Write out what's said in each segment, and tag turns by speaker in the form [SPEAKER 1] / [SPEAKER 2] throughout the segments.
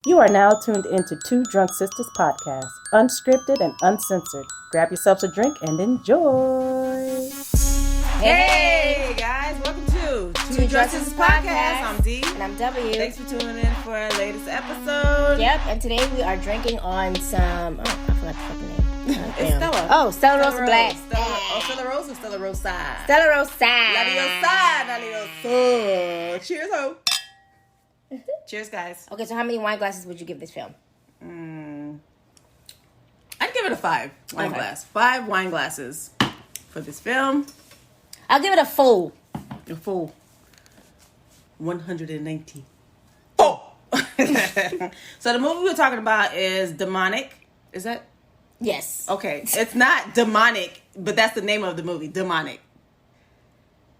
[SPEAKER 1] You are now tuned into Two Drunk Sistas podcast, unscripted and uncensored. Grab yourselves a drink and enjoy.
[SPEAKER 2] Hey guys, welcome to Two Drunk Sistas podcast. I'm D.
[SPEAKER 3] And I'm W.
[SPEAKER 2] Thanks for tuning in for our latest episode.
[SPEAKER 3] Yep, and today we are drinking on some, I forgot the fucking name.
[SPEAKER 2] It's Stella.
[SPEAKER 3] Oh, Stella Rosa Black.
[SPEAKER 2] Stella Rosa, Stella Rosa.
[SPEAKER 3] Stella Rosa.
[SPEAKER 2] La Cheers, ho. Cheers, guys.
[SPEAKER 3] Okay, so how many wine glasses would you give this film?
[SPEAKER 2] I'd give it a 5 wine glass. 5 wine glasses for this film.
[SPEAKER 3] I'll give it a full.
[SPEAKER 2] A full 190. Oh! So the movie we're talking about is Demonic. Is that?
[SPEAKER 3] Yes.
[SPEAKER 2] Okay. It's not demonic, but that's the name of the movie. Demonic.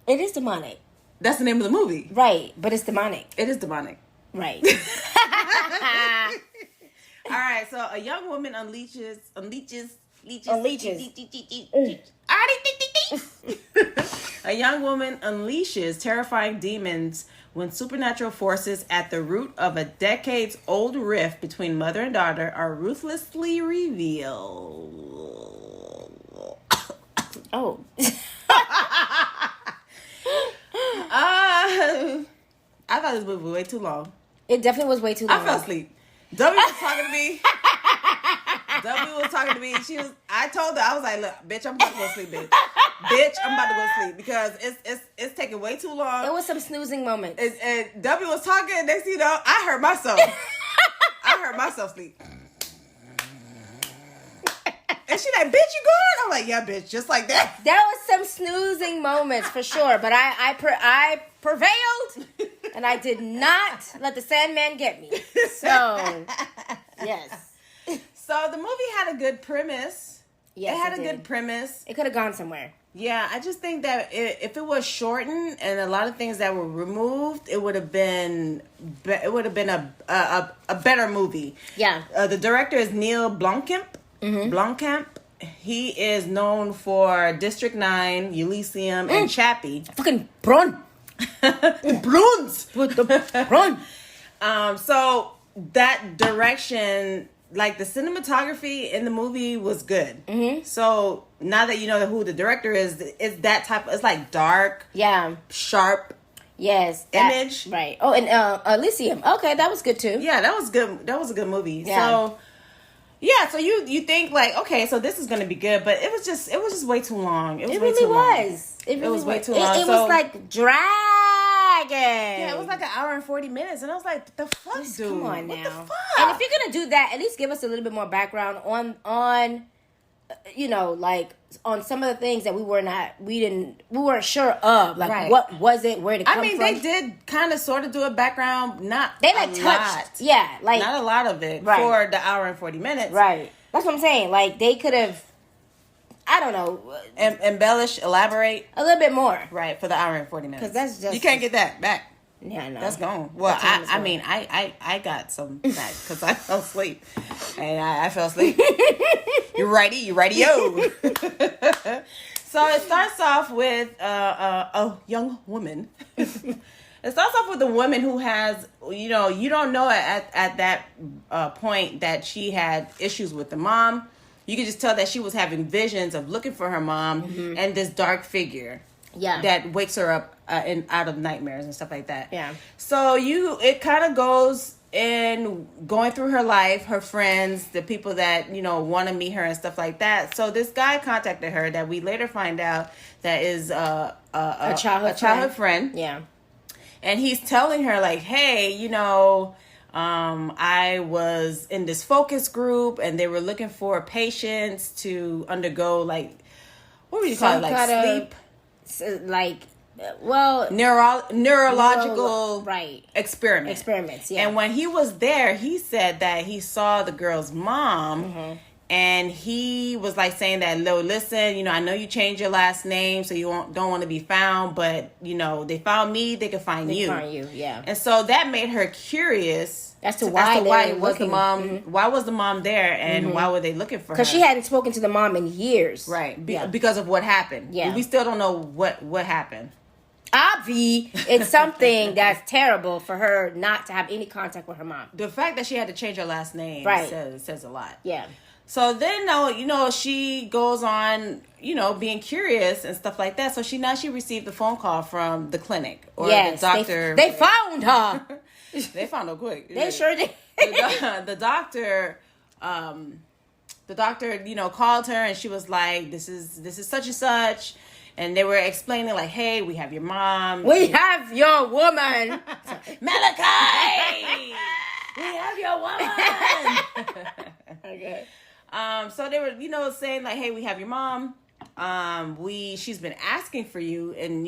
[SPEAKER 3] It is demonic.
[SPEAKER 2] That's the name of the movie.
[SPEAKER 3] Right, but it's demonic.
[SPEAKER 2] It is demonic.
[SPEAKER 3] Right.
[SPEAKER 2] All right, so a young woman unleashes. A young woman unleashes terrifying demons when supernatural forces at the root of a decades-old rift between mother and daughter are ruthlessly revealed.
[SPEAKER 3] Oh.
[SPEAKER 2] I thought this movie was way too long.
[SPEAKER 3] It definitely was way too long.
[SPEAKER 2] I fell asleep. W was talking to me. I told her, I was like, look, bitch, I'm about to go to sleep, bitch. Bitch, I'm about to go to sleep because it's taking way too long.
[SPEAKER 3] It was some snoozing moments.
[SPEAKER 2] And W was talking, and next thing you know, I heard myself. Sleep. And she like, bitch, you going? I'm like, yeah, bitch, just like that.
[SPEAKER 3] There was some snoozing moments for sure, but I prevailed, and I did not let the Sandman get me. So, yes.
[SPEAKER 2] So the movie had a good premise.
[SPEAKER 3] Yes,
[SPEAKER 2] it had a
[SPEAKER 3] did.
[SPEAKER 2] good premise.
[SPEAKER 3] It could have gone somewhere.
[SPEAKER 2] Yeah, I just think that if it was shortened and a lot of things that were removed, it would have been a better movie.
[SPEAKER 3] Yeah.
[SPEAKER 2] The director is Neil Blomkamp.
[SPEAKER 3] Mm-hmm.
[SPEAKER 2] Blomkamp. He is known for District 9, Elysium, and Chappie.
[SPEAKER 3] Fucking Bron.
[SPEAKER 2] Bruns.
[SPEAKER 3] With the Bron.
[SPEAKER 2] So that direction, like the cinematography in the movie was good. Mm-hmm. So now that you know who the director is, it's that type. It's like dark,
[SPEAKER 3] Yeah.
[SPEAKER 2] sharp.
[SPEAKER 3] Yes.
[SPEAKER 2] Image.
[SPEAKER 3] Right. Oh, and Elysium. Okay, that was good too.
[SPEAKER 2] Yeah, that was good. That was a good movie.
[SPEAKER 3] Yeah.
[SPEAKER 2] So. Yeah, so you think like, okay, so this is gonna be good, but it was just way too long. It was way too long.
[SPEAKER 3] It was
[SPEAKER 2] way too long.
[SPEAKER 3] It was like dragging.
[SPEAKER 2] Yeah, it was like an hour and 40 minutes, and I was like, "The fuck,
[SPEAKER 3] Just
[SPEAKER 2] dude?
[SPEAKER 3] come on
[SPEAKER 2] What
[SPEAKER 3] now."
[SPEAKER 2] the fuck?
[SPEAKER 3] And if you're gonna do that, at least give us a little bit more background on like on some of the things that we weren't sure of. Like,
[SPEAKER 2] Right.
[SPEAKER 3] what was it? Where did it come from?
[SPEAKER 2] they did kind of sort of do a background,
[SPEAKER 3] They like
[SPEAKER 2] a
[SPEAKER 3] touched.
[SPEAKER 2] lot.
[SPEAKER 3] Yeah, like
[SPEAKER 2] Not a lot of it
[SPEAKER 3] Right.
[SPEAKER 2] for the hour and 40 minutes.
[SPEAKER 3] right. That's what I'm saying. Like they could have, I don't know,
[SPEAKER 2] Embellish, elaborate.
[SPEAKER 3] a little bit more.
[SPEAKER 2] Right, for the hour and 40 minutes.
[SPEAKER 3] 'Cause that's just-
[SPEAKER 2] You can't get that back.
[SPEAKER 3] Yeah, no,
[SPEAKER 2] That's gone. Well,
[SPEAKER 3] That time is
[SPEAKER 2] I
[SPEAKER 3] gone.
[SPEAKER 2] mean, I got some back because I fell asleep. And I fell asleep. You righty, yo. So it starts off with a young woman. It starts off with a woman who has, you don't know at that point that she had issues with the mom. You could just tell that she was having visions of looking for her mom and this dark figure.
[SPEAKER 3] Yeah.
[SPEAKER 2] That wakes her up out of nightmares and stuff like that.
[SPEAKER 3] Yeah.
[SPEAKER 2] So it kind of goes in going through her life, her friends, the people that, want to meet her and stuff like that. So this guy contacted her that we later find out that is a childhood friend.
[SPEAKER 3] Yeah.
[SPEAKER 2] And he's telling her like, hey, I was in this focus group and they were looking for patients to undergo like, what would you call it? Like sleep? Neurological
[SPEAKER 3] right.
[SPEAKER 2] experiments.
[SPEAKER 3] Yeah.
[SPEAKER 2] And when he was there, he said that he saw the girl's mom and he was like saying that, listen, I know you changed your last name so you don't want to be found, but they found me, they could find you.
[SPEAKER 3] Find you, yeah.
[SPEAKER 2] And so that made her curious
[SPEAKER 3] as to why
[SPEAKER 2] was the mom why was the mom there and why were they looking for her?
[SPEAKER 3] Because she hadn't spoken to the mom in years.
[SPEAKER 2] Right. Because of what happened.
[SPEAKER 3] Yeah.
[SPEAKER 2] We still don't know what happened.
[SPEAKER 3] Avi, it's something that's terrible for her not to have any contact with her mom.
[SPEAKER 2] The fact that she had to change her last name says a lot.
[SPEAKER 3] Yeah.
[SPEAKER 2] So then, she goes on, being curious and stuff like that. So she received a phone call from the clinic or the doctor.
[SPEAKER 3] They found her.
[SPEAKER 2] They found her quick.
[SPEAKER 3] They sure did.
[SPEAKER 2] The doctor, called her and she was like, "This is such and such." And they were explaining like, "Hey, we have your mom.
[SPEAKER 3] We have your woman.
[SPEAKER 2] Malachi! We have your woman."
[SPEAKER 3] Okay.
[SPEAKER 2] So they were, saying like, "Hey, we have your mom. She's been asking for you." And,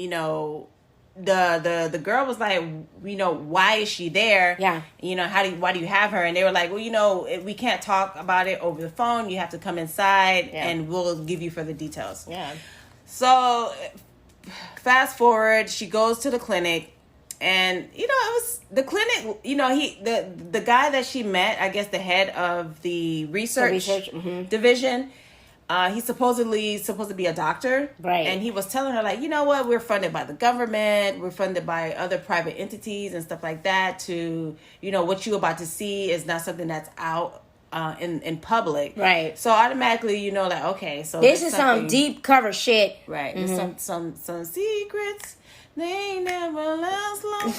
[SPEAKER 2] the girl was like, "Why is she there?
[SPEAKER 3] Yeah.
[SPEAKER 2] Why do you have her?" And they were like, "Well, we can't talk about it over the phone. You have to come inside and we'll give you further details."
[SPEAKER 3] Yeah.
[SPEAKER 2] So fast forward, she goes to the clinic, and it was the clinic. The guy that she met, I guess the head of the research division. He's supposedly supposed to be a doctor,
[SPEAKER 3] right? And
[SPEAKER 2] he was telling her like, "You know what? We're funded by the government. We're funded by other private entities and stuff like that. To what you're about to see is not something that's out." In public,
[SPEAKER 3] right?
[SPEAKER 2] So automatically, like, okay, so
[SPEAKER 3] this is some deep cover shit,
[SPEAKER 2] right? Mm-hmm. Some secrets they never last long.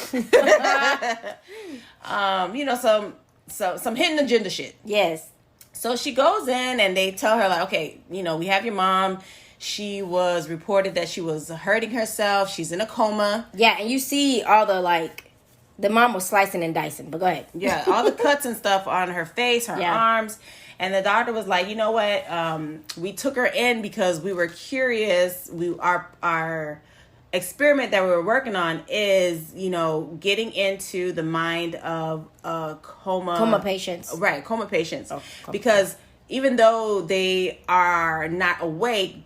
[SPEAKER 2] Some hidden agenda shit.
[SPEAKER 3] Yes.
[SPEAKER 2] So she goes in and they tell her like, okay, we have your mom. She was reported that she was hurting herself. She's in a coma.
[SPEAKER 3] Yeah, and you see all the the mom was slicing and dicing, but go ahead.
[SPEAKER 2] Yeah, all the cuts and stuff on her face, her arms. And the doctor was like, "You know what? We took her in because we were curious. Our experiment that we were working on is, getting into the mind of coma
[SPEAKER 3] patients.
[SPEAKER 2] Right, coma patients. Because even though they are not awake,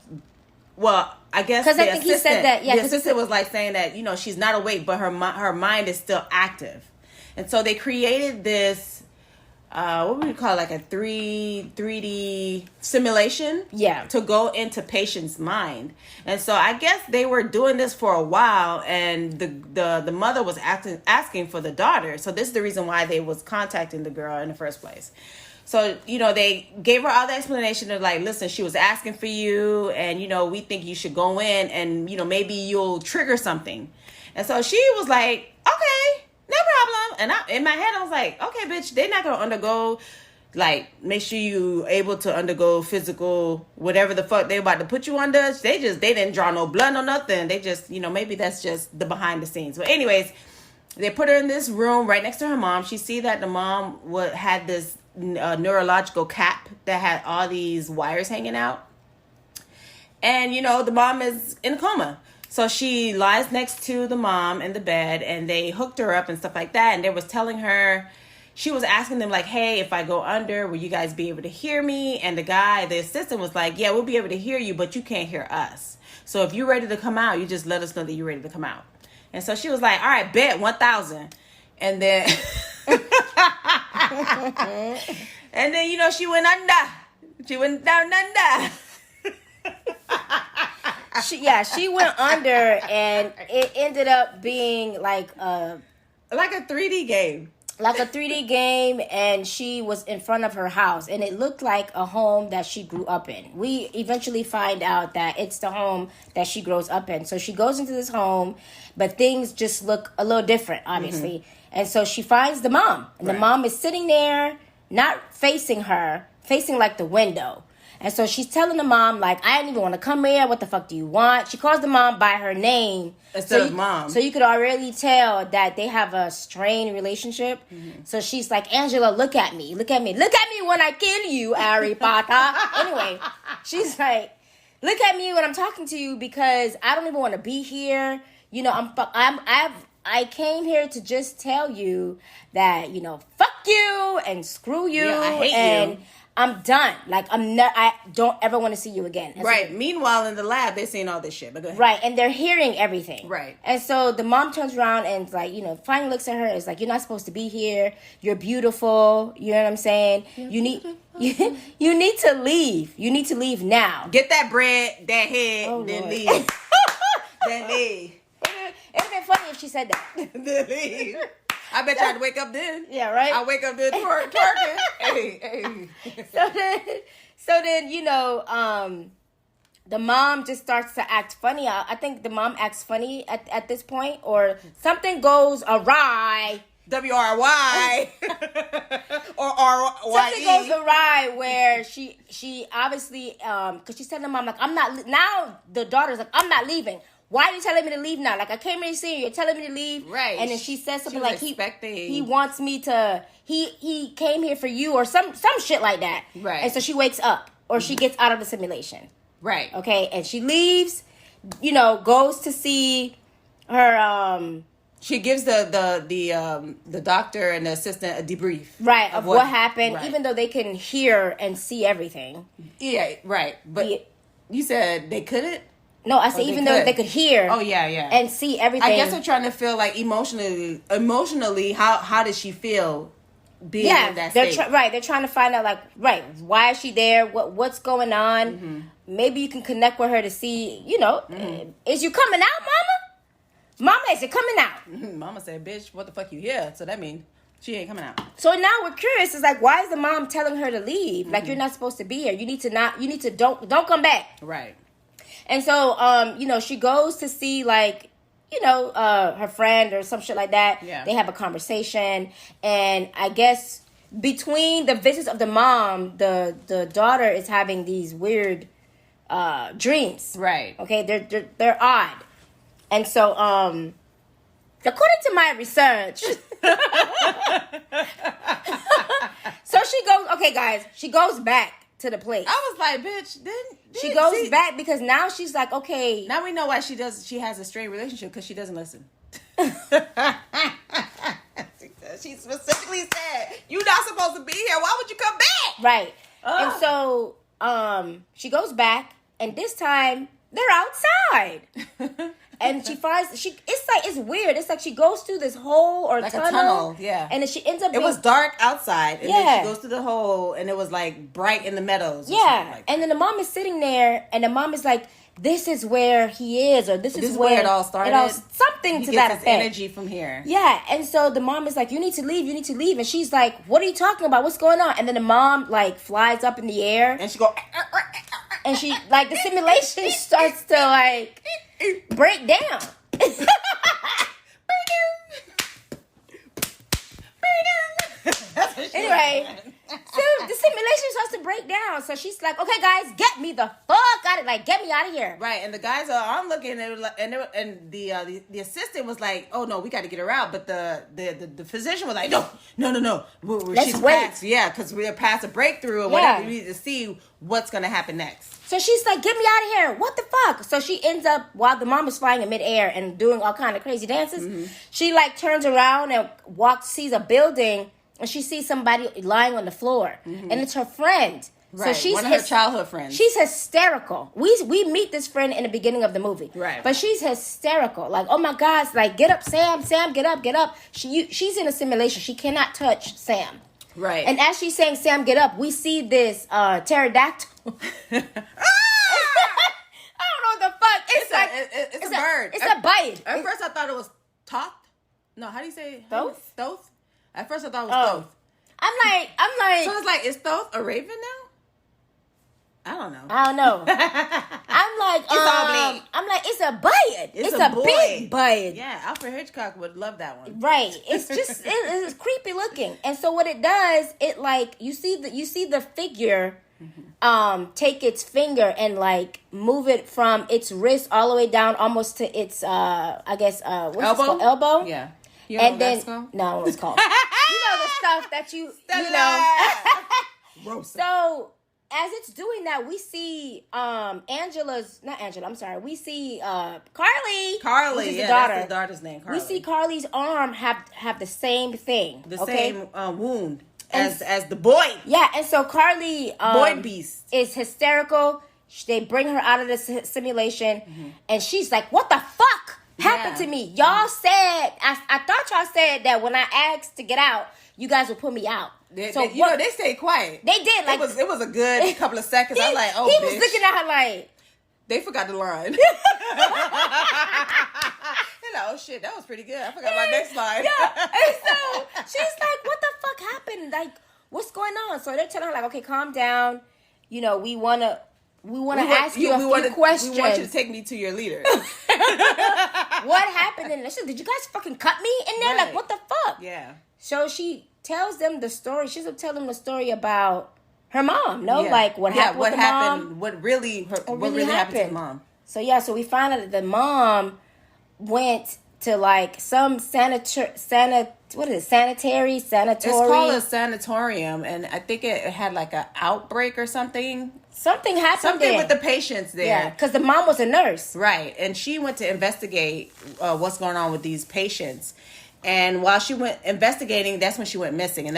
[SPEAKER 2] well, I guess
[SPEAKER 3] because I think he said that. Yeah,
[SPEAKER 2] the assistant was like saying that she's not awake, but her mind is still active, and so they created this what would we call it, like a 3D simulation, to go into patient's mind. And so I guess they were doing this for a while, and the mother was asking for the daughter. So this is the reason why they was contacting the girl in the first place. So, they gave her all the explanation of like, listen, she was asking for you and, we think you should go in and, maybe you'll trigger something. And so she was like, okay, no problem. And in my head, I was like, okay, bitch, they're not going to undergo, make sure you able to undergo physical, whatever the fuck they about to put you under. They didn't draw no blood or nothing. They just, maybe that's just the behind the scenes. But anyways, they put her in this room right next to her mom. She see that the mom had this neurological cap that had all these wires hanging out, and the mom is in a coma. So she lies next to the mom in the bed, and they hooked her up and stuff like that. And they was telling her, she was asking them like, "Hey, if I go under, will you guys be able to hear me?" And the assistant was like, "Yeah, we'll be able to hear you, but you can't hear us. So if you're ready to come out, you just let us know that you're ready to come out." And so she was like, "All right, bet 1,000." And then and then she went under. She went down under.
[SPEAKER 3] She went under, and it ended up being like a
[SPEAKER 2] 3D game.
[SPEAKER 3] Like a 3D game, and she was in front of her house, and it looked like a home that she grew up in. We eventually find out that it's the home that she grows up in. So she goes into this home, but things just look a little different, obviously. Mm-hmm. And so she finds the mom, and the mom is sitting there, not facing her, facing like the window. And so she's telling the mom, like, "I didn't even want to come here. What the fuck do you want?" She calls the mom by her name.
[SPEAKER 2] Instead of mom.
[SPEAKER 3] So you could already tell that they have a strained relationship. Mm-hmm. So she's like, "Angela, look at me. Look at me. Look at me when I kill you, Harry Potter." Anyway, she's like, "Look at me when I'm talking to you because I don't even want to be here. I came here to just tell you that, fuck you and screw you.
[SPEAKER 2] Yeah, I hate you.
[SPEAKER 3] I'm done. I don't ever want to see you again." And
[SPEAKER 2] right.
[SPEAKER 3] So,
[SPEAKER 2] meanwhile, in the lab, they're seeing all this shit. But go ahead.
[SPEAKER 3] Right. And they're hearing everything.
[SPEAKER 2] Right.
[SPEAKER 3] And so the mom turns around and finally looks at her. It's like, "You're not supposed to be here. You're beautiful." You know what I'm saying? You need to leave. You need to leave now.
[SPEAKER 2] Get that bread, that head, then leave. Then leave.
[SPEAKER 3] would have been funny if she said that.
[SPEAKER 2] I bet you I'd wake up then.
[SPEAKER 3] Yeah, right?
[SPEAKER 2] I wake up then twerking. Hey.
[SPEAKER 3] So then, the mom just starts to act funny. I think the mom acts funny at this point, or something goes awry.
[SPEAKER 2] WRY or RYE.
[SPEAKER 3] Something goes awry where she obviously because she said to mom, like, I'm not now. The daughter's like, I'm not leaving. Why are you telling me to leave now? Like, I came here to see you. You're telling me to leave,
[SPEAKER 2] right?
[SPEAKER 3] And then she says something like
[SPEAKER 2] expecting.
[SPEAKER 3] he wants me to. He came here for you or some shit like that,
[SPEAKER 2] right?
[SPEAKER 3] And so she wakes up or she gets out of the simulation,
[SPEAKER 2] right?
[SPEAKER 3] Okay, and she leaves. Goes to see her.
[SPEAKER 2] She gives the doctor and the assistant a debrief,
[SPEAKER 3] right, of what happened,
[SPEAKER 2] right.
[SPEAKER 3] Even though they can hear and see everything.
[SPEAKER 2] Yeah, right. But you said they couldn't.
[SPEAKER 3] No, I said even though they could hear.
[SPEAKER 2] Oh yeah,
[SPEAKER 3] and see everything.
[SPEAKER 2] I guess I'm trying to feel like emotionally, how does she feel being in that state?
[SPEAKER 3] They're trying to find out, like, why is she there? What's going on? Mm-hmm. Maybe you can connect with her to see, is you coming out, Mama? Mama, is it coming out?
[SPEAKER 2] Mama said, bitch, what the fuck you here? So that means she ain't coming out.
[SPEAKER 3] So now we're curious. It's like, why is the mom telling her to leave? Mm-hmm. Like, you're not supposed to be here. You need to don't come back.
[SPEAKER 2] Right.
[SPEAKER 3] And so, she goes to see, like, her friend or some shit like that.
[SPEAKER 2] Yeah.
[SPEAKER 3] They have a conversation. And I guess between the visits of the mom, the daughter is having these weird dreams.
[SPEAKER 2] Right.
[SPEAKER 3] Okay, they're odd. And so, according to my research, so she goes, okay, guys, she goes back to the place.
[SPEAKER 2] I was like, bitch,
[SPEAKER 3] she goes back because now she's like, okay.
[SPEAKER 2] Now we know why she has a strained relationship, because she doesn't listen. She specifically said, you're not supposed to be here. Why would you come back?
[SPEAKER 3] Right. And so, she goes back, and this time they're outside. And she finds it's weird. It's like she goes through this hole or like tunnel,
[SPEAKER 2] a tunnel, yeah.
[SPEAKER 3] And then she ends up.
[SPEAKER 2] It was dark outside, and then she goes through the hole, and it was like bright in the meadows.
[SPEAKER 3] Yeah,
[SPEAKER 2] like
[SPEAKER 3] and then the mom is sitting there, and the mom is like, "This is where he is," or "This is where
[SPEAKER 2] it all started."
[SPEAKER 3] Something to that effect.
[SPEAKER 2] Energy from here.
[SPEAKER 3] Yeah, and so the mom is like, "You need to leave. You need to leave," and she's like, "What are you talking about? What's going on?" And then the mom like flies up in the air,
[SPEAKER 2] and she go,
[SPEAKER 3] and she like the simulation starts to like break down. Anyway, so the simulation starts to break down. So she's like, "Okay, guys, get me the fuck out of like, get me out of here."
[SPEAKER 2] Right, and the guys are looking, and the assistant was like, "Oh no, we got to get her out." But the physician was like, "No.
[SPEAKER 3] Let's wait."
[SPEAKER 2] Yeah, because we're past a breakthrough or whatever. We need to see what's gonna happen next.
[SPEAKER 3] So she's like, "Get me out of here! What the fuck?" So she ends up, while the mom is flying in midair and doing all kind of crazy dances, she like turns around and sees a building, and she sees somebody lying on the floor, and it's her friend.
[SPEAKER 2] Right,
[SPEAKER 3] so she's
[SPEAKER 2] one of her childhood friends.
[SPEAKER 3] She's hysterical. We meet this friend in the beginning of the movie,
[SPEAKER 2] right?
[SPEAKER 3] But she's hysterical. Like, oh my God, like, get up, Sam, get up. She's in a simulation. She cannot touch Sam.
[SPEAKER 2] Right.
[SPEAKER 3] And as she's saying, "Sam, get up," we see this pterodactyl. I don't know what the fuck.
[SPEAKER 2] It's a bird.
[SPEAKER 3] It's a bite.
[SPEAKER 2] At first I thought it was Thoth. No, how do you say
[SPEAKER 3] Thoth?
[SPEAKER 2] Thoth? At first I thought it was Thoth.
[SPEAKER 3] I'm like.
[SPEAKER 2] So it's like, is Thoth a raven now? I don't know.
[SPEAKER 3] I'm like, it's a bite. It's a
[SPEAKER 2] boy.
[SPEAKER 3] big bite.
[SPEAKER 2] Yeah, Alfred Hitchcock would love that one.
[SPEAKER 3] Right. It's just it's creepy looking. And so what it does, it like you see the figure take its finger and like move it from its wrist all the way down almost to its what's elbow?
[SPEAKER 2] Yeah.
[SPEAKER 3] You know what it's called. You know the stuff that you
[SPEAKER 2] Rosa.
[SPEAKER 3] So as it's doing that, we see we see Carly,
[SPEAKER 2] yeah,
[SPEAKER 3] daughter.
[SPEAKER 2] that's the daughter's name, Carly.
[SPEAKER 3] We see Carly's arm have the same thing.
[SPEAKER 2] The same wound as the boy.
[SPEAKER 3] Yeah, and so Carly
[SPEAKER 2] boy beast
[SPEAKER 3] is hysterical. They bring her out of the simulation, and she's like, "What the fuck happened to me? Y'all said I thought y'all said that when I asked to get out, you guys would put me out."
[SPEAKER 2] They stayed quiet.
[SPEAKER 3] They did. Like,
[SPEAKER 2] it was a good couple of seconds. I was like, "Oh,
[SPEAKER 3] he
[SPEAKER 2] bitch."
[SPEAKER 3] was looking at her like
[SPEAKER 2] they forgot the line. They're like, oh shit, that was pretty good. I forgot my next line.
[SPEAKER 3] Yeah. And so she's like, what the fuck happened? Like, what's going on? So they're telling her, like, okay, calm down. You know, we wanna ask you a few questions.
[SPEAKER 2] We want you to take me to your leader.
[SPEAKER 3] What happened? And she said, did you guys fucking cut me in there?
[SPEAKER 2] Right.
[SPEAKER 3] Like, what the fuck?
[SPEAKER 2] Yeah.
[SPEAKER 3] So she tells them the story. She's gonna tell them the story about her mom. Like what happened with the mom.
[SPEAKER 2] What really happened to the mom.
[SPEAKER 3] So yeah, so we found out that the mom went to like some sanitary. It's called
[SPEAKER 2] a sanatorium, and I think it had like an outbreak or something.
[SPEAKER 3] Something happened.
[SPEAKER 2] Something
[SPEAKER 3] there.
[SPEAKER 2] with the patients there.
[SPEAKER 3] Yeah, because the mom was a nurse.
[SPEAKER 2] Right, and she went to investigate what's going on with these patients. And while she went investigating, that's when she went missing, and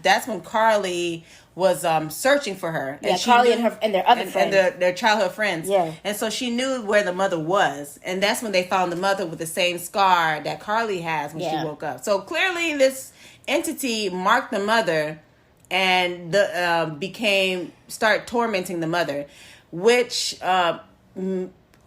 [SPEAKER 2] that's when Carly was searching for her.
[SPEAKER 3] Yeah, Carly and their other friends,
[SPEAKER 2] and their childhood friends.
[SPEAKER 3] Yeah,
[SPEAKER 2] and so she knew where the mother was, and that's when they found the mother with the same scar that Carly has when she woke up. So clearly, this entity marked the mother, and start tormenting the mother, which I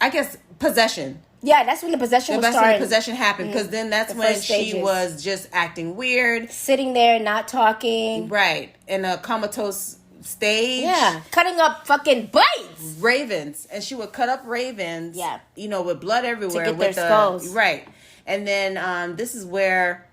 [SPEAKER 2] guess possession.
[SPEAKER 3] Yeah, that's when the possession was starting.
[SPEAKER 2] When the possession happened, because then that's when she was just acting weird.
[SPEAKER 3] Sitting there, not talking.
[SPEAKER 2] Right. In a comatose stage.
[SPEAKER 3] Yeah. Cutting up fucking bites.
[SPEAKER 2] Ravens. And she would cut up ravens.
[SPEAKER 3] Yeah.
[SPEAKER 2] You know, with blood everywhere.
[SPEAKER 3] To get their skulls.
[SPEAKER 2] Right. And then this is where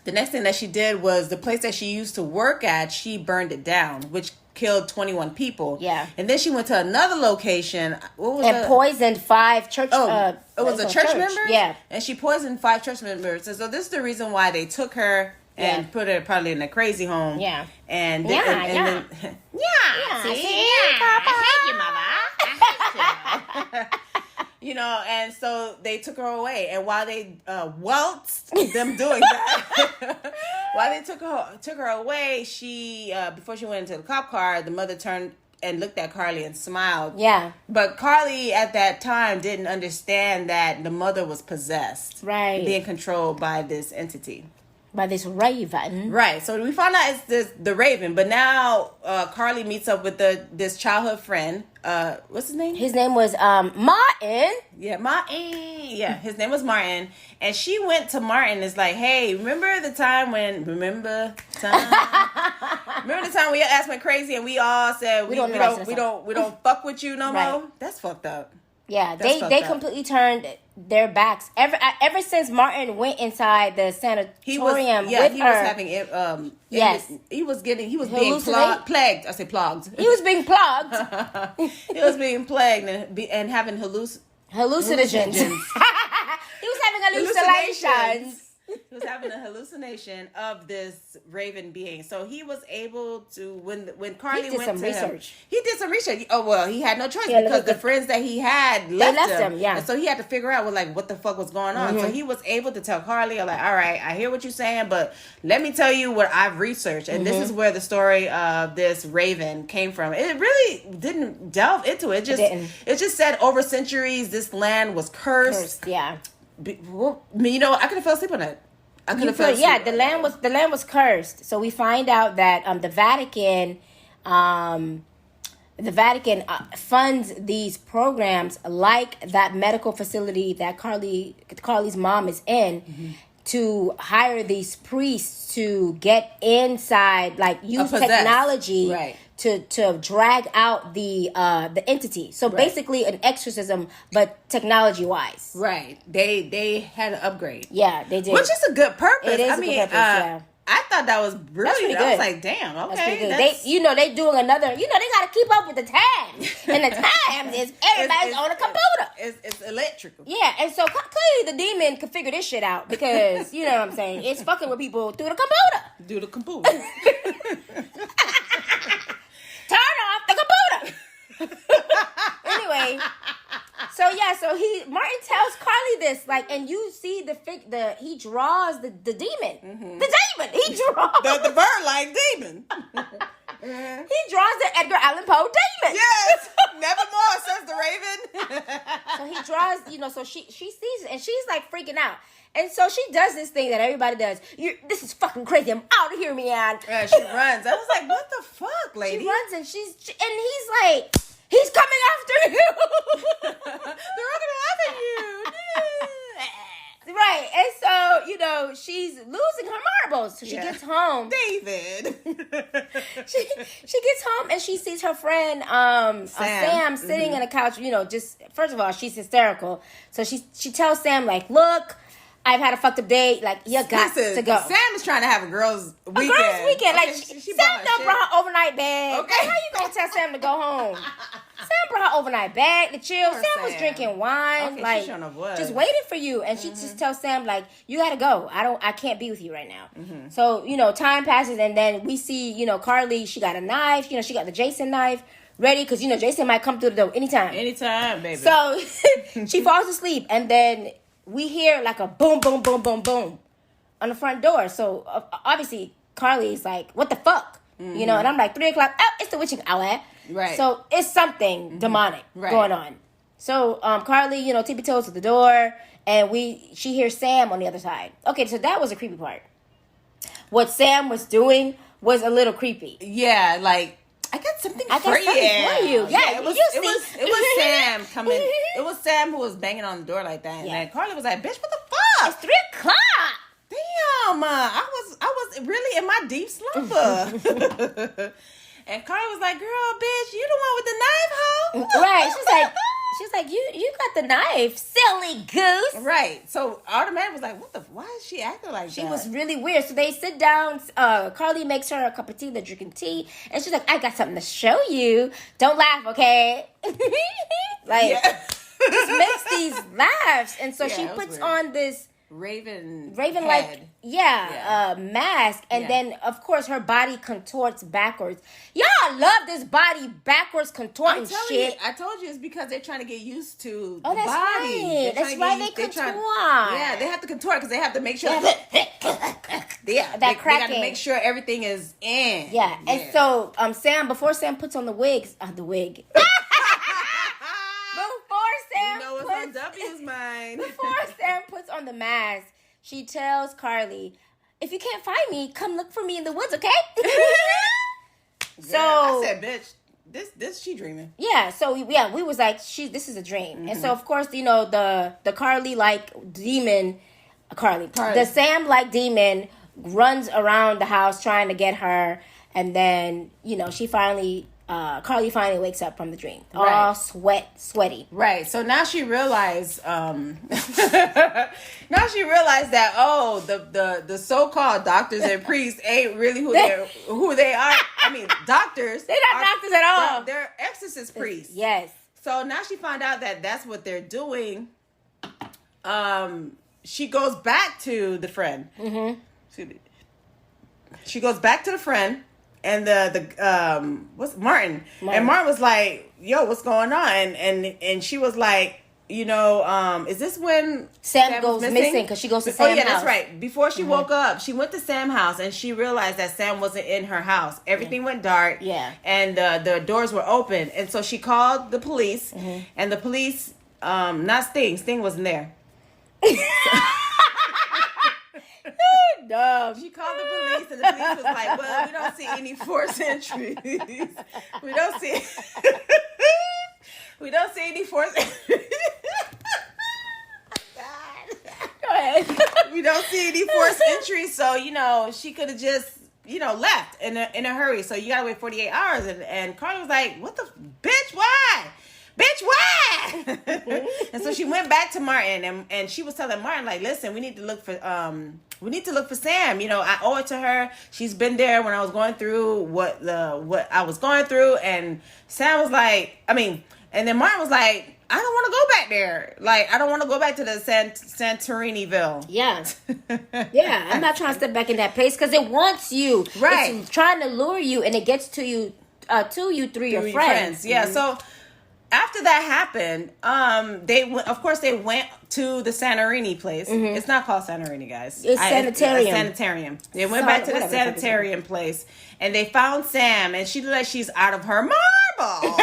[SPEAKER 2] the next thing that she did was the place that she used to work at, she burned it down, which killed 21 people.
[SPEAKER 3] Yeah.
[SPEAKER 2] And then she went to another location. What was
[SPEAKER 3] and poisoned 5 church.
[SPEAKER 2] It was a church member?
[SPEAKER 3] Yeah.
[SPEAKER 2] And she poisoned 5 church members. And so this is the reason why they took her and put her probably in a crazy home.
[SPEAKER 3] Yeah.
[SPEAKER 2] And
[SPEAKER 3] then,
[SPEAKER 2] yeah.
[SPEAKER 3] See,
[SPEAKER 2] I hate you, mother. I hate you. You know, and so they took her away. And while they waltzed them doing that, while they took her away, she before she went into the cop car, the mother turned and looked at Carly and smiled.
[SPEAKER 3] Yeah.
[SPEAKER 2] But Carly at that time didn't understand that the mother was possessed.
[SPEAKER 3] Right.
[SPEAKER 2] Being controlled by this entity.
[SPEAKER 3] By this raven.
[SPEAKER 2] Right. So we found out it's the raven. But now Carly meets up with this childhood friend. What's his name?
[SPEAKER 3] His name was Martin.
[SPEAKER 2] Yeah, Martin. Yeah, his name was Martin. And she went to Martin and is like, hey, remember the time Remember the time we asked went crazy and we all said we don't fuck with you no more? That's fucked up.
[SPEAKER 3] Yeah, they completely turned their backs. Ever since Martin went inside the sanatorium with her.
[SPEAKER 2] He was having he was being plagued. I say plugged.
[SPEAKER 3] He was being plugged.
[SPEAKER 2] He was being plagued and having
[SPEAKER 3] hallucinations. He was having hallucinations.
[SPEAKER 2] He was having a hallucination of this raven being. So he was able to, when Carly went to him, he did some research. Oh, well, he had no choice because the friends that he had left him. Yeah. And so he had to figure out what the fuck was going on. Mm-hmm. So he was able to tell Carly, all right, I hear what you're saying, but let me tell you what I've researched. And this is where the story of this raven came from. It really didn't delve into it. It just said over centuries, this land was cursed.
[SPEAKER 3] Yeah.
[SPEAKER 2] You know, I could have fell asleep on it.
[SPEAKER 3] The land was cursed. So we find out that the Vatican funds these programs like that medical facility that Carly's mom is in, to hire these priests to get inside, like use technology to drag out the entity. So basically an exorcism, but technology wise.
[SPEAKER 2] Right. They had an upgrade.
[SPEAKER 3] Yeah, they did.
[SPEAKER 2] Which is a good purpose.
[SPEAKER 3] It is a good purpose, yeah.
[SPEAKER 2] I thought that was brilliant. I was like, damn, okay.
[SPEAKER 3] They doing another, they got to keep up with the times. And the times is everybody's on a computer.
[SPEAKER 2] It's electrical.
[SPEAKER 3] Yeah, and so clearly the demon could figure this shit out because, you know what I'm saying, it's fucking with people through the computer.
[SPEAKER 2] Through the computer.
[SPEAKER 3] Turn off the computer. Anyway, so Martin tells Carly this, and you see he draws the demon. Mm-hmm. The demon! He draws
[SPEAKER 2] the bird-like demon.
[SPEAKER 3] He draws the Edgar Allan Poe demon.
[SPEAKER 2] Yes! Nevermore, says the raven.
[SPEAKER 3] So he draws, so she sees it and she's freaking out. And so she does this thing that everybody does. This is fucking crazy. I'm out of here, man.
[SPEAKER 2] Yeah, she runs. I was like, what the fuck, lady?
[SPEAKER 3] She runs and he's like, he's coming after you.
[SPEAKER 2] They're all gonna laugh at you.
[SPEAKER 3] Right. And so, she's losing her marbles. So she gets home.
[SPEAKER 2] David.
[SPEAKER 3] she gets home and she sees her friend Sam sitting on a couch, just first of all, she's hysterical. So she tells Sam, like, look, I've had a fucked up day. Like, you got to go.
[SPEAKER 2] Sam is trying to have a girls' weekend.
[SPEAKER 3] A girls' weekend.
[SPEAKER 2] Okay,
[SPEAKER 3] Like,
[SPEAKER 2] she
[SPEAKER 3] Sam don't brought her overnight bag.
[SPEAKER 2] Okay.
[SPEAKER 3] Like, how you gonna tell Sam to go home? Sam brought her overnight bag to chill.
[SPEAKER 2] Poor
[SPEAKER 3] Sam was drinking wine.
[SPEAKER 2] Okay,
[SPEAKER 3] like,
[SPEAKER 2] she shouldn't have was.
[SPEAKER 3] just waiting for you. And she just tells Sam, like, you gotta go. I can't be with you right now. So, time passes and then we see, Carly, she got a knife. She got the Jason knife ready because, Jason might come through the door anytime.
[SPEAKER 2] Anytime, baby.
[SPEAKER 3] So she falls asleep and then we hear like a boom, boom, boom, boom, boom on the front door. So obviously Carly's like, what the fuck? And I'm like, 3 o'clock. Oh, it's the witching hour.
[SPEAKER 2] Right.
[SPEAKER 3] So it's something demonic going on. So Carly, tippy toes to the door and she hears Sam on the other side. Okay, so that was a creepy part. What Sam was doing was a little creepy.
[SPEAKER 2] Yeah, like, I got something for you.
[SPEAKER 3] Yeah,
[SPEAKER 2] it was Sam coming. It was Sam who was banging on the door like that. And then Carly was like, bitch, what the fuck?
[SPEAKER 3] It's 3 o'clock.
[SPEAKER 2] Damn, I was really in my deep slumber. And Carly was like, girl, bitch, you the one with the knife, hoe?
[SPEAKER 3] Right. She's like, you got the knife, silly goose.
[SPEAKER 2] Right. So Automatic was like, why is she acting like that?
[SPEAKER 3] She was really weird. So they sit down. Carly makes her a cup of tea. They're drinking tea. And she's like, I got something to show you. Don't laugh, okay? Just makes these laughs. And so she puts on this
[SPEAKER 2] Raven
[SPEAKER 3] like mask, and then of course her body contorts backwards. Y'all love this body backwards contorting shit.
[SPEAKER 2] I told you it's because they're trying to get used to
[SPEAKER 3] the body. Right. That's why they contort.
[SPEAKER 2] Yeah, they have to contort because they have to make sure they got to make sure everything is in.
[SPEAKER 3] Yeah. And so Sam, before Sam puts on the wig.
[SPEAKER 2] On W's mind.
[SPEAKER 3] Before Sam puts on the mask, she tells Carly, if you can't find me, come look for me in the woods, okay?
[SPEAKER 2] So I said, bitch, this she dreaming.
[SPEAKER 3] Yeah, so we was like, this is a dream. And so of course, the Carly like demon, the Sam like demon runs around the house trying to get her, and then she finally Carly finally wakes up from the dream, all sweaty.
[SPEAKER 2] Right. So now she realized, that the so-called doctors and priests ain't really who they are. I mean, doctors.
[SPEAKER 3] They're not doctors at all.
[SPEAKER 2] They're exorcist priests.
[SPEAKER 3] Yes.
[SPEAKER 2] So now she found out that that's what they're doing. She goes back to the friend. She goes back to the friend. And what's Martin? And Martin was like, yo, what's going on? And she was like, is this when
[SPEAKER 3] Sam goes missing? Because she goes to Sam's house.
[SPEAKER 2] That's right. Before she woke up, she went to Sam's house and she realized that Sam wasn't in her house. Everything went dark.
[SPEAKER 3] Yeah.
[SPEAKER 2] And the doors were open. And so she called the police. And the police, not Sting. Sting wasn't there.
[SPEAKER 3] Dumb.
[SPEAKER 2] She called the police, and the police was like, well, we don't see any forced entries. We don't see any forced entries.
[SPEAKER 3] Go ahead.
[SPEAKER 2] We don't see any forced entries, so, she could have just, left in a hurry. So you got to wait 48 hours. And Carly was like, what the, bitch, why? Bitch, why? And so she went back to Martin, and she was telling Martin, like, listen, we need to look for Sam. I owe it to her. She's been there when I was going through what I was going through. And Sam was like, and then Martin was like, I don't want to go back there. Like, I don't want to go back to the Santoriniville.
[SPEAKER 3] Yeah. Yeah, I'm not trying to step back in that place because it wants you.
[SPEAKER 2] Right.
[SPEAKER 3] It's trying to lure you, and it gets to you through your friends.
[SPEAKER 2] Yeah, so after that happened, they went to the Santorini place. It's not called Santorini, guys.
[SPEAKER 3] It's sanitarium.
[SPEAKER 2] It's a sanitarium. They went back to the sanitarium place, and they found Sam, and she looked like she's out of her marbles.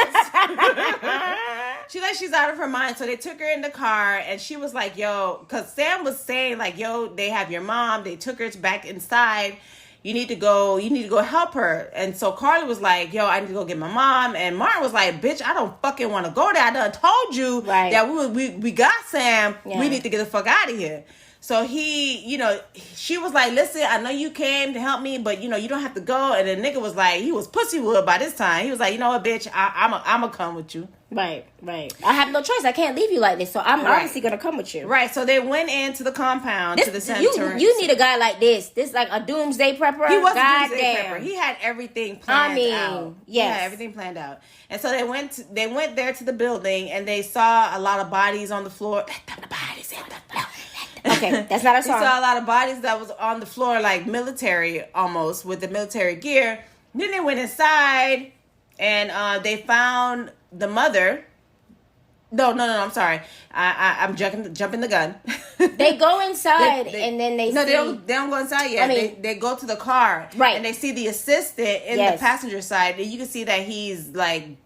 [SPEAKER 2] She looked like she's out of her mind. So they took her in the car, and she was like, yo, because Sam was saying, like, yo, they have your mom. They took her back inside. You need to go help her. And so Carly was like, yo, I need to go get my mom. And Martin was like, bitch, I don't fucking want to go there. I done told you that we got Sam. Yeah. We need to get the fuck out of here. So she was like, listen, I know you came to help me, but you don't have to go. And the nigga was like, he was pussywood by this time. He was like, you know what, bitch, I'm a come with you.
[SPEAKER 3] Right. I have no choice. I can't leave you like this, so I'm obviously gonna come with you.
[SPEAKER 2] Right. So they went into the compound to the center.
[SPEAKER 3] You need a guy like this. This like a doomsday prepper.
[SPEAKER 2] He was a doomsday prepper. He had everything planned out.
[SPEAKER 3] Yes.
[SPEAKER 2] He had everything planned out. And so they went there to the building, and they saw a lot of bodies on the floor.
[SPEAKER 3] Okay, that's not a song.
[SPEAKER 2] They saw a lot of bodies that was on the floor, like military almost, with the military gear. Then they went inside, and they found the mother. No, I'm sorry. I'm jumping the gun.
[SPEAKER 3] They go inside and then they
[SPEAKER 2] don't go inside yet. I mean, they go to the car,
[SPEAKER 3] right? And
[SPEAKER 2] they see the assistant in the passenger side, and you can see that he's like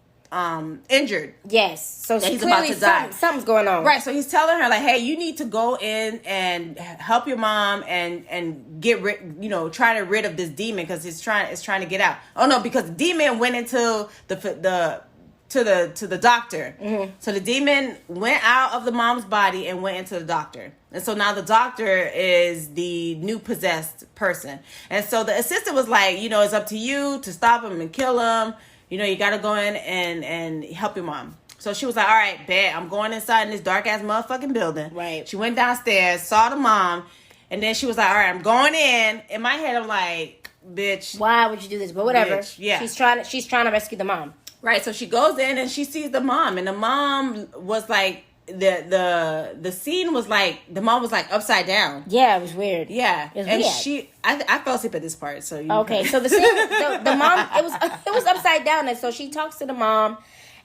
[SPEAKER 2] injured.
[SPEAKER 3] Yes, so
[SPEAKER 2] he's about to die.
[SPEAKER 3] Something's going on,
[SPEAKER 2] right? So he's telling her like, hey, you need to go in and help your mom and get rid, try to rid of this demon because it's trying to get out. Oh no, because the demon went into to the doctor. Mm-hmm. So the demon went out of the mom's body and went into the doctor. And so now the doctor is the new possessed person. And so the assistant was like, it's up to you to stop him and kill him. You got to go in and help your mom. So she was like, all right, bet. I'm going inside in this dark ass motherfucking building.
[SPEAKER 3] Right.
[SPEAKER 2] She went downstairs, saw the mom, and then she was like, all right, I'm going in. In my head, I'm like, bitch.
[SPEAKER 3] Why would you do this? But whatever.
[SPEAKER 2] Bitch, yeah.
[SPEAKER 3] She's trying to rescue the mom.
[SPEAKER 2] Right, so she goes in and she sees the mom, and the mom was like the scene was like the mom was like upside down.
[SPEAKER 3] Yeah, it was weird.
[SPEAKER 2] Yeah,
[SPEAKER 3] it was
[SPEAKER 2] and
[SPEAKER 3] weird.
[SPEAKER 2] I fell asleep at this part. So
[SPEAKER 3] okay, so the scene, the mom, it was upside down, and so she talks to the mom,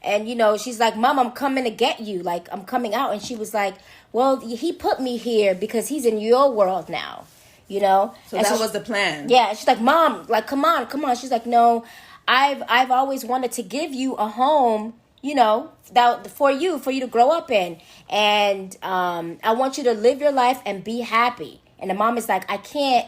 [SPEAKER 3] and she's like, "Mom, I'm coming to get you. Like I'm coming out," and she was like, "Well, he put me here because he's in your world now, So
[SPEAKER 2] that was the plan.
[SPEAKER 3] Yeah, she's like, "Mom, like come on." She's like, "No. I've always wanted to give you a home, that for you to grow up in, and I want you to live your life and be happy." And the mom is like, "I can't.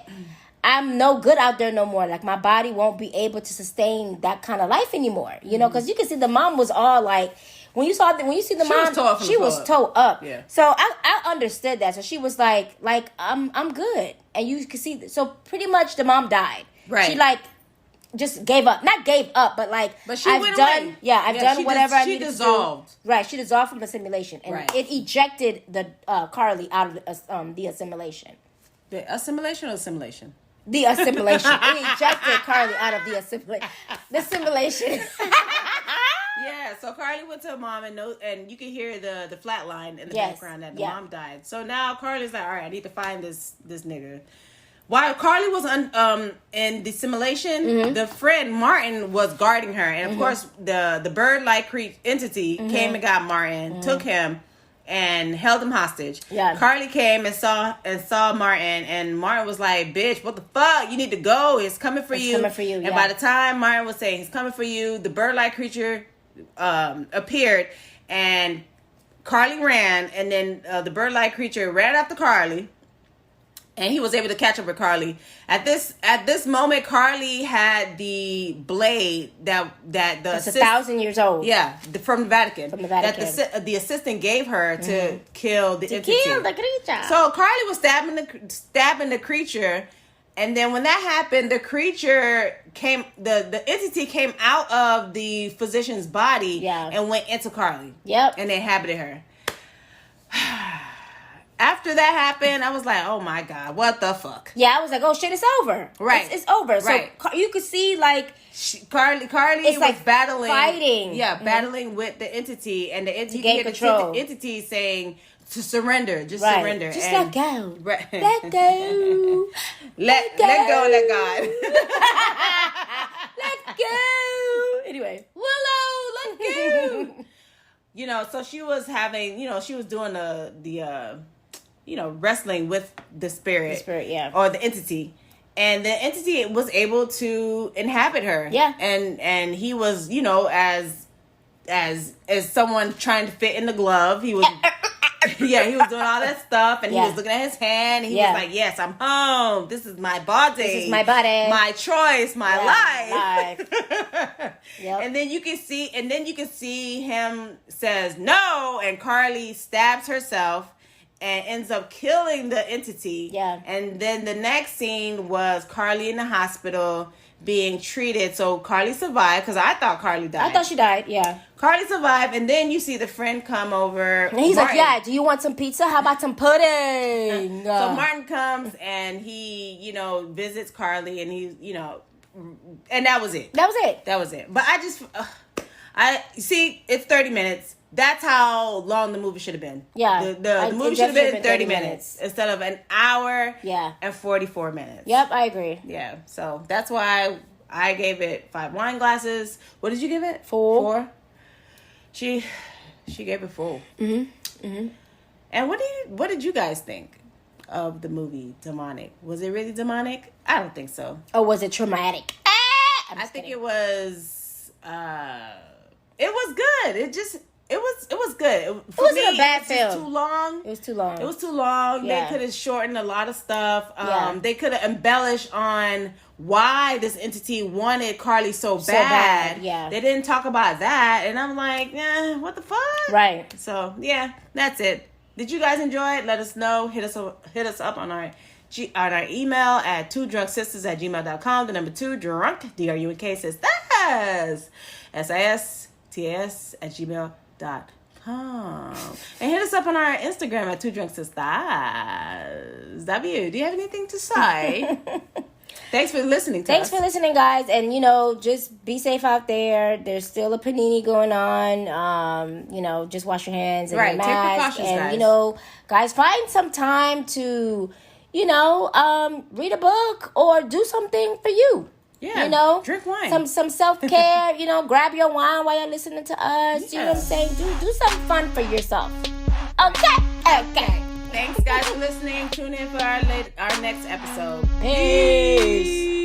[SPEAKER 3] I'm no good out there no more. Like my body won't be able to sustain that kind of life anymore, because you can see the mom was all like." When you see the mom, she was toe up.
[SPEAKER 2] Yeah.
[SPEAKER 3] So I understood that. So she was like I'm good, and you can see. So pretty much the mom died.
[SPEAKER 2] Right.
[SPEAKER 3] She just gave up. Not gave up, but
[SPEAKER 2] she went away.
[SPEAKER 3] Yeah, I've done whatever I needed to do.
[SPEAKER 2] She dissolved.
[SPEAKER 3] Right, she dissolved from the simulation, and it ejected the Carly out of the assimilation.
[SPEAKER 2] The assimilation or assimilation?
[SPEAKER 3] The assimilation. It ejected Carly out of the assimilation. The simulation.
[SPEAKER 2] Yeah, so Carly went to her mom and you can hear the flat line in the background that the mom died. So now Carly's like, all right, I need to find this nigga. While Carly was in the simulation, the friend Martin was guarding her, and of course the bird-like entity came and got Martin, took him, and held him hostage.
[SPEAKER 3] Yeah.
[SPEAKER 2] Carly came and saw Martin, and Martin was like, "Bitch, what the fuck? You need to go. It's coming for you."
[SPEAKER 3] Coming for you.
[SPEAKER 2] And by the time Martin was saying, "He's coming for you," the bird-like creature appeared, and Carly ran, and then the bird-like creature ran after Carly. And he was able to catch up with Carly. At this moment, Carly had the blade that's
[SPEAKER 3] 1,000 years old.
[SPEAKER 2] Yeah, from the Vatican.
[SPEAKER 3] That
[SPEAKER 2] the assistant gave her to kill the entity.
[SPEAKER 3] Kill the creature.
[SPEAKER 2] So Carly was stabbing the creature, and then when that happened, the creature came. The entity came out of the physician's body. And went into Carly.
[SPEAKER 3] Yep.
[SPEAKER 2] And inhabited her. After that happened, I was like, oh my God, what the fuck?
[SPEAKER 3] Yeah, I was like, oh shit, it's over.
[SPEAKER 2] Right.
[SPEAKER 3] It's over.
[SPEAKER 2] Right.
[SPEAKER 3] So you could see
[SPEAKER 2] Carly was
[SPEAKER 3] like
[SPEAKER 2] battling.
[SPEAKER 3] Fighting.
[SPEAKER 2] Yeah, battling with the entity, and the entity
[SPEAKER 3] gain control.
[SPEAKER 2] The entity saying to surrender. Just surrender.
[SPEAKER 3] Just let go.
[SPEAKER 2] Right.
[SPEAKER 3] Let go.
[SPEAKER 2] Let go and let God.
[SPEAKER 3] Let go. Anyway.
[SPEAKER 2] Willow, let go. So she was having, she was doing the wrestling with the spirit. Or the entity. And the entity was able to inhabit her.
[SPEAKER 3] Yeah.
[SPEAKER 2] And he was, as someone trying to fit in the glove, he was he was doing all that stuff, and he was looking at his hand, and he was like, yes, I'm home. This is my body.
[SPEAKER 3] This is my body.
[SPEAKER 2] My choice, my life.
[SPEAKER 3] Yep.
[SPEAKER 2] And then you can see him says no, and Carly stabs herself and ends up killing the entity.
[SPEAKER 3] Yeah.
[SPEAKER 2] And then the next scene was Carly in the hospital being treated. So Carly survived, because I thought Carly died.
[SPEAKER 3] I thought she died, yeah.
[SPEAKER 2] Carly survived, and then you see the friend come over.
[SPEAKER 3] And he's like,
[SPEAKER 2] Martin.
[SPEAKER 3] yeah, do you want some pizza? How about some pudding?
[SPEAKER 2] So Martin comes and he, visits Carly, and he's, and that was it.
[SPEAKER 3] That was it.
[SPEAKER 2] That was it. But I just, I see, it's 30 minutes. That's how long the movie should have been.
[SPEAKER 3] Yeah.
[SPEAKER 2] The movie should have been 30 minutes instead of an hour and 44 minutes.
[SPEAKER 3] Yep, I agree.
[SPEAKER 2] Yeah. So that's why I gave it 5 wine glasses. What did you give it?
[SPEAKER 3] 4.
[SPEAKER 2] She gave it 4.
[SPEAKER 3] Mm-hmm. Mm-hmm.
[SPEAKER 2] And what did you guys think of the movie Demonic? Was it really demonic? I don't think so.
[SPEAKER 3] Or was it traumatic?
[SPEAKER 2] I think it was good. It was good.
[SPEAKER 3] It wasn't a bad film.
[SPEAKER 2] It was too long. It was too long.
[SPEAKER 3] Yeah.
[SPEAKER 2] They could have shortened a lot of stuff.
[SPEAKER 3] Yeah.
[SPEAKER 2] They could have embellished on why this entity wanted Carly so bad.
[SPEAKER 3] Yeah.
[SPEAKER 2] They didn't talk about that. And I'm like, what the fuck?
[SPEAKER 3] Right.
[SPEAKER 2] So, yeah, that's it. Did you guys enjoy it? Let us know. Hit us up on our email at 2drunksisters@gmail.com. The number 2 drunk DRUNK sistas SISTS@gmail.com. And hit us up on our Instagram at 2drunksisters. Do you have anything to say? Thanks for listening to us.
[SPEAKER 3] Thanks for listening, guys. And, just be safe out there. There's still a panini going on. Just wash your hands and
[SPEAKER 2] right.
[SPEAKER 3] your
[SPEAKER 2] Take
[SPEAKER 3] mask.
[SPEAKER 2] precautions,
[SPEAKER 3] And, guys, find some time to, read a book or do something for you.
[SPEAKER 2] Yeah, drink wine.
[SPEAKER 3] Some self-care, grab your wine while you're listening to us.
[SPEAKER 2] Yes.
[SPEAKER 3] You know what I'm saying? Do something fun for yourself. Okay.
[SPEAKER 2] Thanks, guys, for listening. Tune in for our next episode.
[SPEAKER 3] Peace.